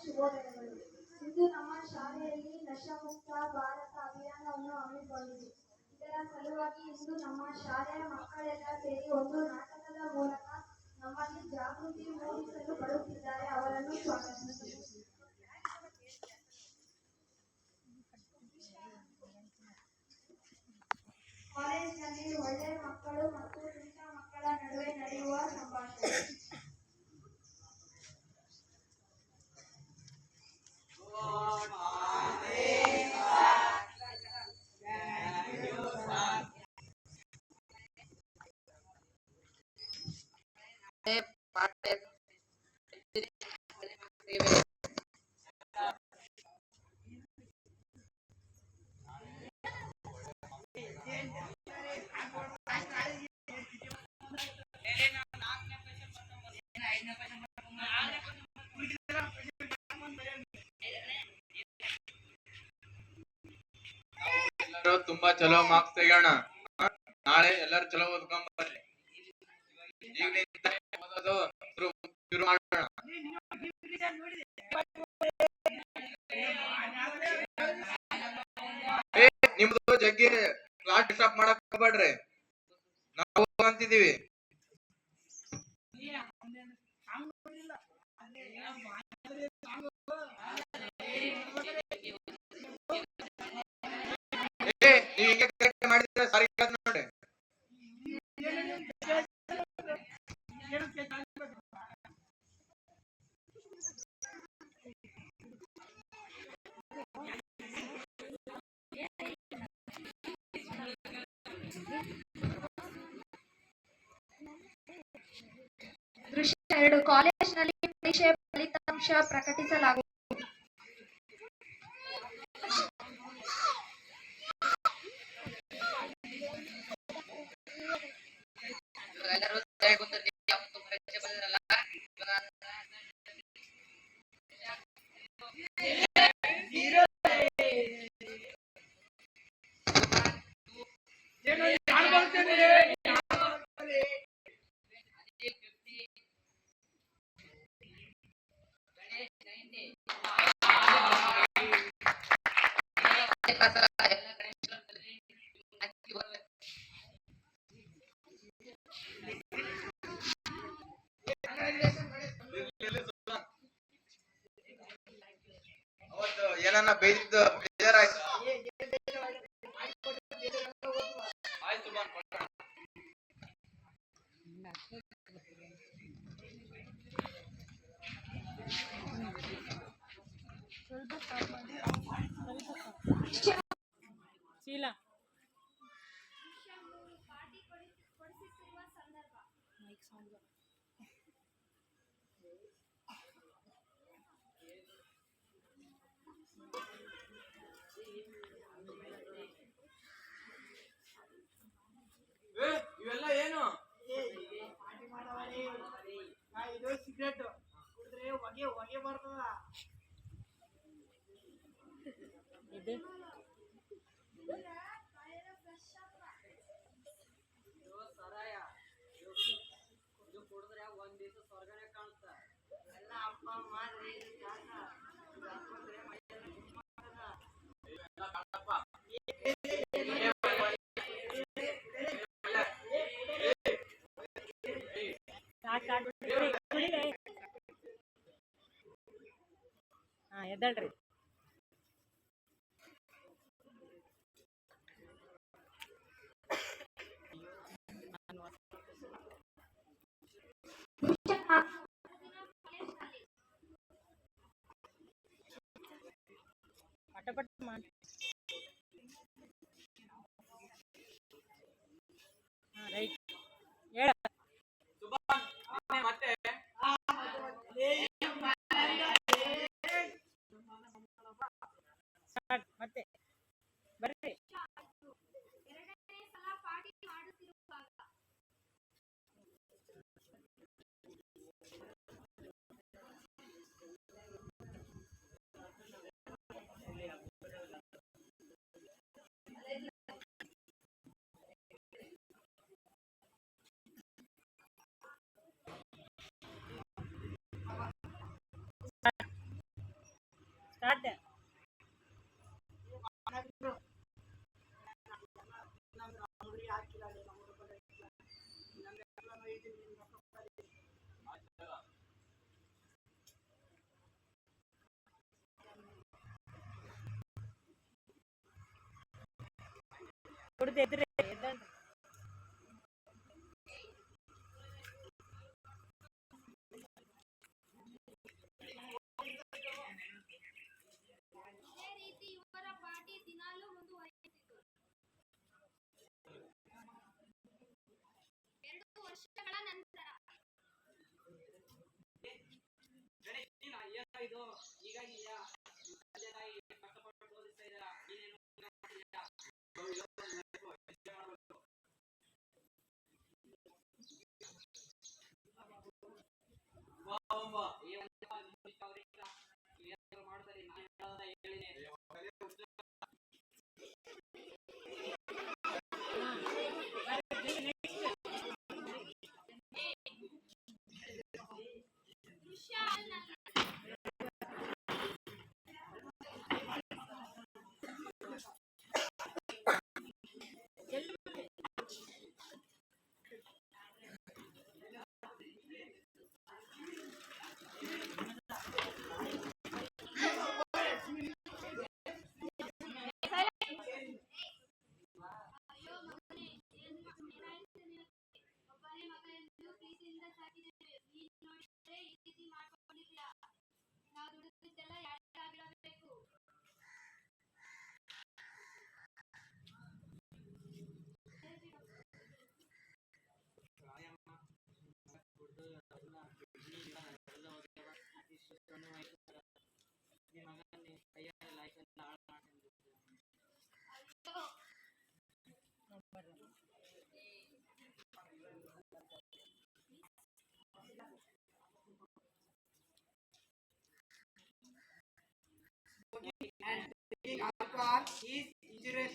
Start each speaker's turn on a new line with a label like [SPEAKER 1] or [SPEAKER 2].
[SPEAKER 1] ಶುಭೋದಯಗಳು. ಇಂದು ನಮ್ಮ ಶಾಲೆಯಲ್ಲಿ ನಶಾಮುಕ್ತ ಭಾರತ ಅಭಿಯಾನವನ್ನು ಹಮ್ಮಿಕೊಂಡಿದೆ. ಇದರ ಸಲುವಾಗಿ ಇಂದು ನಮ್ಮ ಶಾಲೆಯ ಮಕ್ಕಳೆಲ್ಲ ಸೇರಿ ಒಂದು ನಾಟಕದ ಮೂಲಕ ನಮ್ಮಲ್ಲಿ ಜಾಗೃತಿ ಮೂಡಿಸಲು ಬರುತ್ತಿದ್ದಾರೆ. ಅವರನ್ನು ಸ್ವಾಗತಿಸುತ್ತೇವೆ. ಕಾಲೇಜಿನಲ್ಲಿ ಒಳ್ಳೆಯ ಮಕ್ಕಳು ಮತ್ತು ದುಷ್ಟ ಮಕ್ಕಳ ನಡುವೆ ನಡೆಯುವ ಸಂಭಾಷಣೆ.
[SPEAKER 2] ತುಂಬಾ ಚಲೋ ಮಾರ್ಕ್ಸ್ ತೆಗೋಣ. ನಾಳೆ ಎಲ್ಲರೂ ಚಲೋ ಓದ್ಕೊಂಡ್ ಬರ್ರಿ. ಶುರು ಮಾಡೋಣ. ನಿಮ್ದು ಜಗ್ಗಿ ಕ್ಲಾಸ್ ಡಿಸ್ಟರ್ಬ್ ಮಾಡಕ್ ಹೋಗ್ಬೇಡ್ರಿ. ನಾವು ಅಂತಿದೀವಿ. ನೀವು ಹಿಂಗೆ ಕರೆಕ್ಟ್ ಮಾಡಿದ್ರೆ ಸರಿ ನೋಡಿ.
[SPEAKER 1] ದೃಶ್ಯ 2. ಕಾಲೇಜಿನಲ್ಲಿ ಪರೀಕ್ಷೆಯ ಫಲಿತಾಂಶ ಪ್ರಕಟಿಸಲಾಗುವುದು.
[SPEAKER 2] ಏನನ್ನ ಬೇಯ್ದಿದ್ದು ಬೇಜಾರಾಯ್ತು.
[SPEAKER 3] ಶೀಲಾ
[SPEAKER 2] ಇವೆಲ್ಲ ಏನು?
[SPEAKER 4] ಇದು ಸಿಗರೇಟ್ ಕುಡಿದ್ರೆ ಹೊಗೆ ಬರ್ತದ. ಸರಾಯ ಇದು ಕುಡಿದ್ರೆ ಒಂದ್ ದಿವಸ ಸ್ವರ್ಗನೇ ಕಾಣುತ್ತ. ಎಲ್ಲ ಅಪ್ಪ ಮಾಡ್ರಿ.
[SPEAKER 3] ಎದ್ದಳ್ರಿ. ಪಟ ಮಾಡಿ. ರೈಟ್ ಹೇಳ.
[SPEAKER 4] ಮತ್ತೆ
[SPEAKER 3] ಮತ್ತೆ ಬರ್ರಿ.
[SPEAKER 1] ಎರಡನೇ ಸಲ ಪಾರ್ಟಿ ಮಾಡುತ್ತಿರುವಾಗ
[SPEAKER 3] ಸ್ಟಾರ್ಟ್. ಕುಡ್ದು ಎದ್ರಿ ಎದ್ದೇಳ್ರಿ.
[SPEAKER 1] ಇದೇ ರೀತಿ ಇವರ ಪಾರ್ಟಿ ದಿನಾಲೂ ಮುಂದುವರಿಯುತ್ತಿತ್ತು. 2 ವರ್ಷಗಳ ನಂತರ
[SPEAKER 4] ಇದು ಹೀಗಾಗಿ ತಂದೆ ತಾಯಿ ಕಷ್ಟಪಟ್ಟು ಓದಿಸ್ತಾ ಇದ್ದೀರಾ, ನೀನೇನು ಮಾಡ್ತಿದ್ದೀರಾ? ಈ ಒಂದು ಅವ್ರಿಗೆ ಏನಾದ್ರು ಮಾಡ್ತಾರೆ, ನಾನು ಹೇಳೋದನ್ನ ಹೇಳಿನಿ.
[SPEAKER 1] ದೃಶ್ಯ ಅಯ್ಯೋ ಮಗನೇ, ಏನಾಯ್ತು ನಿನಗೆ? ಒಬ್ಬನೇ ಮಗನೆಂದು ಪ್ರೀತಿಯಿಂದ ಸಾಕಿದ್ದೇವೆ, ನೀನು ನೋಡಿದ್ರೆ ಈ ರೀತಿ ಮಾಡ್ಕೊಂಡಿದ್ಯಾ? ನಾವು ದುಡಿದಿದ್ದೆಲ್ಲ ಯಾರಿಗಾಗಿಡಬೇಕು? ಅಯ್ಯೋ
[SPEAKER 4] And alcohol is injurious